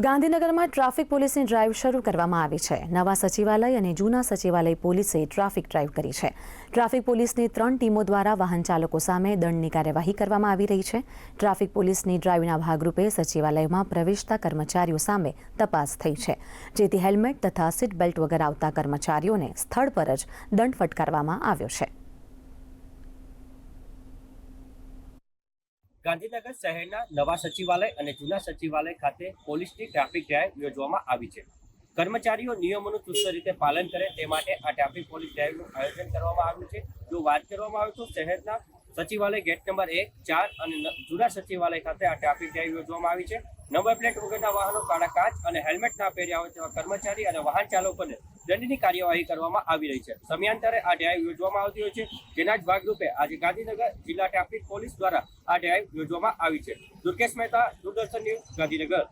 ગાંધીનગરમાં ટ્રાફિક પોલીસની ડ્રાઈવ શરૂ કરવામાં આવી છે। નવા સચિવાલય અને જૂના સચિવાલય પોલીસે ટ્રાફિક ડ્રાઈવ કરી છે। ટ્રાફિક પોલીસની 3 ટીમો દ્વારા વાહન ચાલકો સામે દંડની કાર્યવાહી કરવામાં આવી રહી છે। ટ્રાફિક પોલીસની ડ્રાઈવના ભાગરૂપે સચિવાલયમાં પ્રવેશતા કર્મચારીઓ સામે તપાસ થઈ છે, જેથી હેલ્મેટ તથા સીટ બેલ્ટ વગર આવતા કર્મચારીઓને સ્થળ પર જ દંડ ફટકારવામાં આવ્યો છે। ગાંધીનગર શહેરના નવા સચિવાલય અને જૂના સચિવાલય ખાતે પોલીસની ટ્રાફિક ડ્રાઈવ યોજવામાં આવી છે। કર્મચારીઓ નિયમોનું ચુસ્ત રીતે પાલન કરે તે માટે આ ટ્રાફિક પોલીસ ડ્રાઈવનું આયોજન કરવામાં આવ્યું છે। જો વાત કરવામાં આવે તો શહેરના સચિવાલય ગેટ નંબર 1, 4 અને જૂના સચિવાલય ખાતે આ ટ્રાફિક ડ્રાઈવ યોજવામાં આવી છે। નંબર પ્લેટ વગરના વાહનો, કાળા કાચ અને હેલ્મેટ ના પહેર્યા હોય તેવા કર્મચારી અને વાહન ચાલકોને દંડની કાર્યવાહી કરવામાં આવી રહી છે। સમયાંતરે આ ડ્રાઈવ યોજવામાં આવતી હોય છે, જેના જ ભાગરૂપે આજે ગાંધીનગર જિલ્લા ટ્રાફિક પોલીસ દ્વારા આ ડ્રાઈવ યોજવામાં આવી છે। દુર્ગેશ મહેતા, દૂરદર્શન ન્યૂઝ, ગાંધીનગર।